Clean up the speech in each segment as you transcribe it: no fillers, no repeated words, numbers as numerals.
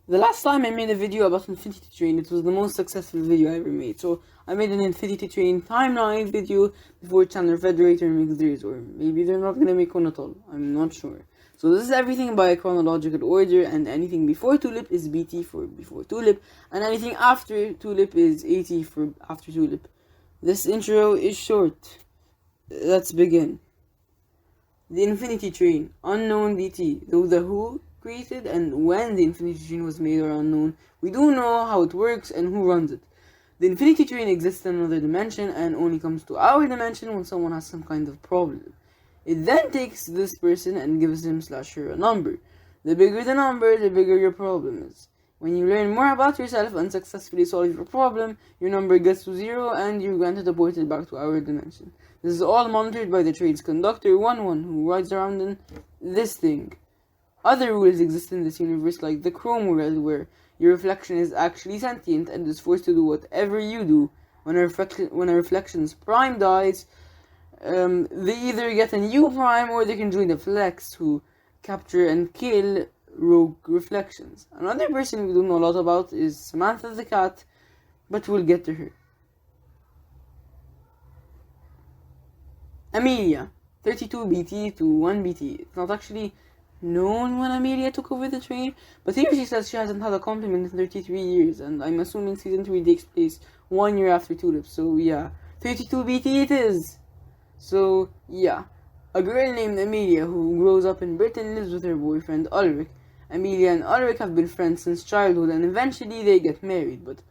The last time I made a video about Infinity Train, it was the most successful video I ever made. So I made an Infinity Train timeline video before Chandler Federator makes theirs, or maybe they're not gonna make one at all. I'm not sure. So this is everything by chronological order, and anything before Tulip is BT for before Tulip, and anything after Tulip is AT for after Tulip. This intro is short. Let's begin. The Infinity Train, unknown DT, though the Who created and when the Infinity Train was made are unknown, we do know how it works and who runs it. The Infinity Train exists in another dimension and only comes to our dimension when someone has some kind of problem. It then takes this person and gives him/her a number. The bigger the number, the bigger your problem is. When you learn more about yourself and successfully solve your problem, your number gets to 0 and you're granted a portal back to our dimension. This is all monitored by the train's conductor, 1-1, who rides around in this thing. Other rules exist in this universe, like the Chrome world, where your reflection is actually sentient and is forced to do whatever you do. When a reflection's prime dies, they either get a new prime or they can join the Flex, who capture and kill rogue reflections. Another person we don't know a lot about is Samantha the cat, but we'll get to her. Amelia, 32 BT to 1 BT. It's not actually known when Amelia took over the train, but here she says she hasn't had a compliment in 33 years, and I'm assuming season 3 takes place 1 year after Tulip, so yeah, 32 BT it is! So, yeah, a girl named Amelia who grows up in Britain lives with her boyfriend Ulrich. Amelia and Ulrich have been friends since childhood, and eventually they get married, but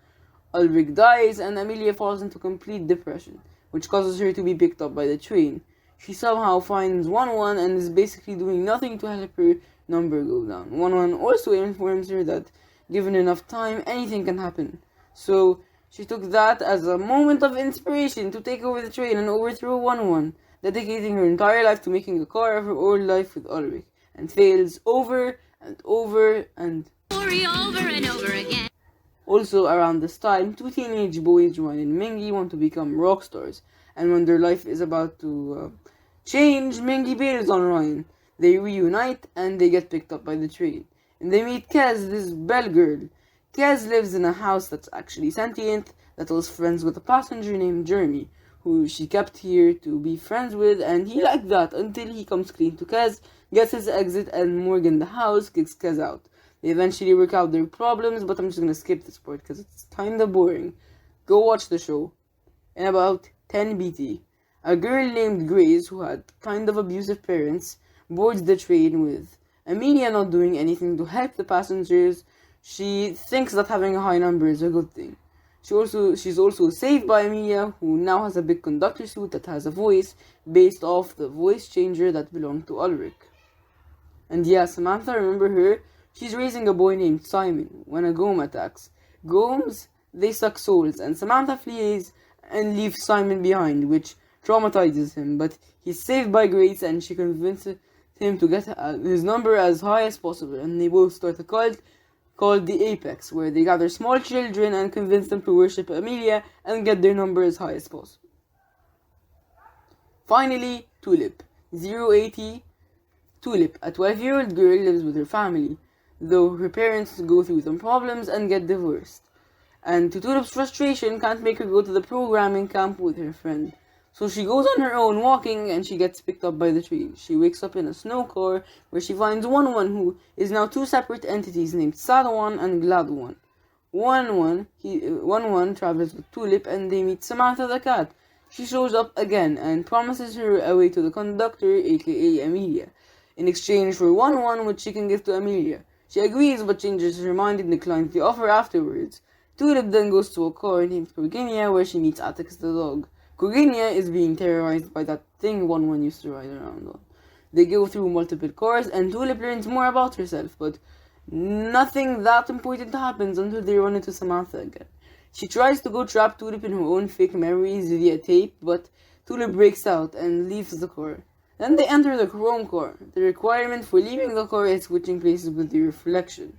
Ulrich dies and Amelia falls into complete depression, which causes her to be picked up by the train. She somehow finds 1-1 and is basically doing nothing to help her number go down. 1-1 also informs her that given enough time, anything can happen. So she took that as a moment of inspiration to take over the train and overthrow 1-1, dedicating her entire life to making a car of her old life with Ulrich, and fails over and over and over again. Also around this time, 2 teenage boys, Ryan and Mingy, want to become rock stars, and when their life is about to change, Mingy bails on Ryan. They reunite and they get picked up by the train. And they meet Kez, this bell girl. Kez lives in a house that's actually sentient, that was friends with a passenger named Jeremy, who she kept here to be friends with, and he liked that until he comes clean to Kez, gets his exit, and Morgan the house kicks Kez out. They eventually work out their problems, but I'm just gonna skip this part because it's kinda boring. Go watch the show. In about 10 BT, a girl named Grace, who had kind of abusive parents, boards the train with Amelia not doing anything to help the passengers. She thinks that having a high number is a good thing. She's also saved by Amelia, who now has a big conductor suit that has a voice based off the voice changer that belonged to Ulrich. And yeah, Samantha, remember her? She's raising a boy named Simon when a Gome attacks. Gomes, they suck souls, and Samantha flees and leaves Simon behind, which traumatizes him, but he's saved by Grace and she convinces him to get his number as high as possible, and they both start a cult called the Apex, where they gather small children and convince them to worship Amelia and get their number as high as possible. Finally, Tulip. 080 Tulip, a 12-year-old girl, lives with her family, though her parents go through some problems and get divorced. And to Tulip's frustration, can't make her go to the programming camp with her friend. So she goes on her own walking and she gets picked up by the train. She wakes up in a snow car where she finds 1-1, who is now 2 separate entities named Sad 1 and Glad 1. 1-1 travels with Tulip and they meet Samantha the cat. She shows up again and promises her a way to the conductor, aka Amelia, in exchange for 1-1 which she can give to Amelia. She agrees but changes her mind and declines the offer afterwards. Tulip then goes to a car named Corginia where she meets Atticus the dog. Corginia is being terrorized by that thing 1-1 used to ride around on. They go through multiple cars and Tulip learns more about herself, but nothing that important happens until they run into Samantha again. She tries to go trap Tulip in her own fake memories via tape, but Tulip breaks out and leaves the car. Then they enter the Chrome car. The requirement for leaving the car is switching places with the reflection.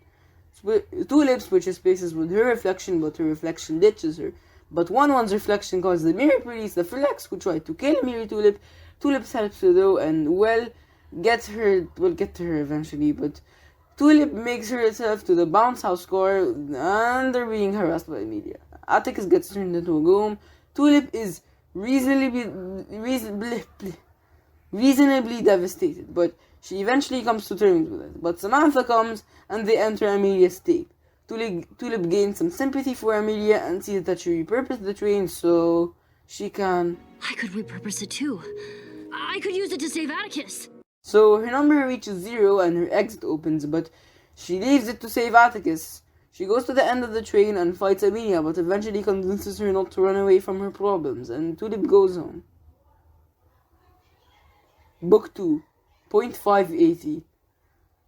Tulip switches places with her reflection, but her reflection ditches her. But 1-1's reflection causes the Mirror Police, the Flex, who tried to kill Mirror Tulip. Tulip helps her though, and we'll get to her eventually, but Tulip makes herself to the bounce house score, and they're being harassed by the media. Atticus gets turned into a goon. Tulip is reasonably devastated, but she eventually comes to terms with it. But Samantha comes, and they enter Amelia's tape. Tulip gains some sympathy for Amelia and sees that she repurposed the train so she can... I could repurpose it too. I could use it to save Atticus. So her number reaches 0 and her exit opens, but she leaves it to save Atticus. She goes to the end of the train and fights Amelia, but eventually convinces her not to run away from her problems, and Tulip goes home. Book 2, Point 580.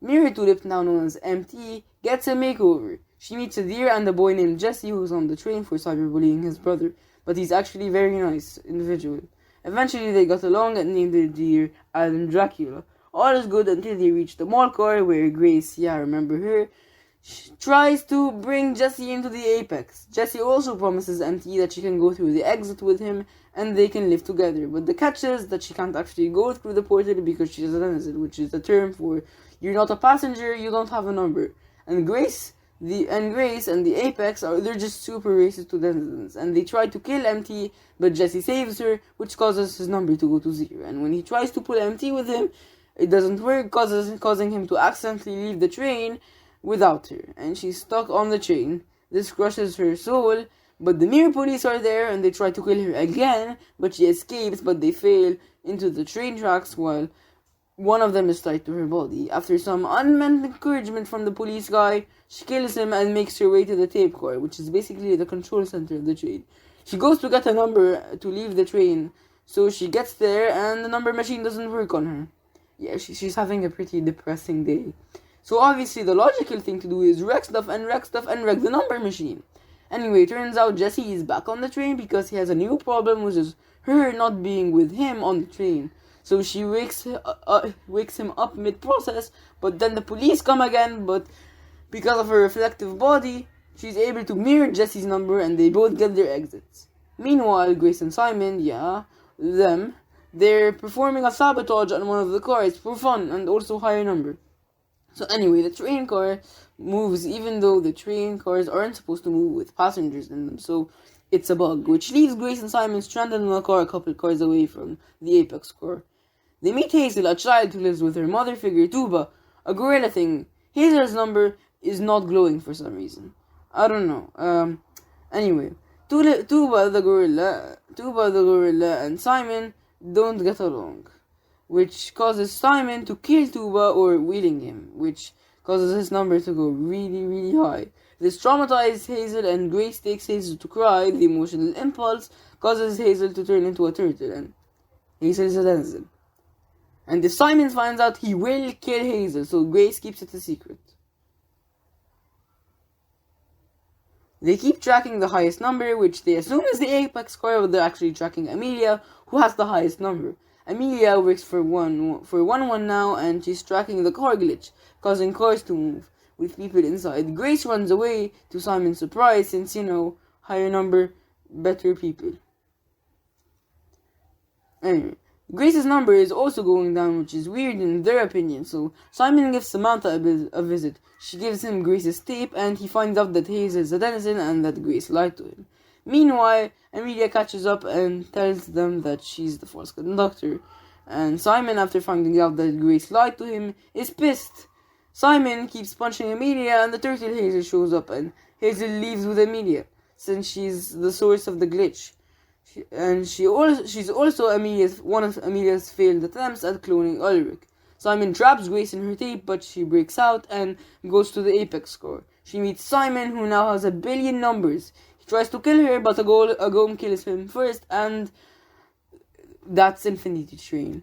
Mirror Tulip, now known as MT, gets a makeover. She meets a deer and a boy named Jesse who's on the train for cyberbullying his brother, but he's actually a very nice individual. Eventually they got along and named their deer Adam Dracula. All is good until they reach the mall car where Grace, remember her, she tries to bring Jesse into the Apex. Jesse also promises MT that she can go through the exit with him and they can live together, but the catch is that she can't actually go through the portal because she's an innocent, which is a term for you're not a passenger, you don't have a number. And Grace and the Apex they're just super racist to denizens, and they try to kill MT, but Jesse saves her, which causes his number to go to 0. And when he tries to pull MT with him, it doesn't work, causing him to accidentally leave the train without her, and she's stuck on the train. This crushes her soul, but the mirror police are there and they try to kill her again, but she escapes, but they fail into the train tracks while one of them is tied to her body. After some unmeant encouragement from the police guy, she kills him and makes her way to the tape car, which is basically the control center of the train. She goes to get a number to leave the train, so she gets there and the number machine doesn't work on her. Yeah, she's having a pretty depressing day. So obviously the logical thing to do is wreck stuff and wreck the number machine. Anyway, turns out Jesse is back on the train because he has a new problem, which is her not being with him on the train. So she wakes him up mid-process, but then the police come again, but because of her reflective body, she's able to mirror Jesse's number and they both get their exits. Meanwhile, Grace and Simon, they're performing a sabotage on one of the cars for fun and also higher number. So anyway, the train car moves even though the train cars aren't supposed to move with passengers in them, so it's a bug, which leaves Grace and Simon stranded in a car a couple cars away from the Apex car. They meet Hazel, a child who lives with her mother figure Tuba, a gorilla thing. Hazel's number is not glowing for some reason. I don't know. Anyway, Tuba the gorilla and Simon don't get along, which causes Simon to kill Tuba or wheeling him, which causes his number to go really, really high. This traumatizes Hazel and Grace takes Hazel to cry. The emotional impulse causes Hazel to turn into a turtle and Hazel is a denizen. And if Simon finds out, he will kill Hazel, so Grace keeps it a secret. They keep tracking the highest number, which they assume is the Apex score, but they're actually tracking Amelia, who has the highest number. Amelia works for 1-1 now, and she's tracking the car glitch, causing cars to move, with people inside. Grace runs away, to Simon's surprise, since, higher number, better people. Anyway, Grace's number is also going down, which is weird in their opinion, so Simon gives Samantha a visit. She gives him Grace's tape, and he finds out that Hazel is a denizen and that Grace lied to him. Meanwhile, Amelia catches up and tells them that she's the false conductor, and Simon, after finding out that Grace lied to him, is pissed. Simon keeps punching Amelia, and the turtle Hazel shows up, and Hazel leaves with Amelia, since she's the source of the glitch. She's also one of Amelia's failed attempts at cloning Ulrich. Simon traps Grace in her tape, but she breaks out and goes to the Apex score. She meets Simon, who now has 1 billion numbers. He tries to kill her, but a golem kills him first, and that's Infinity Train.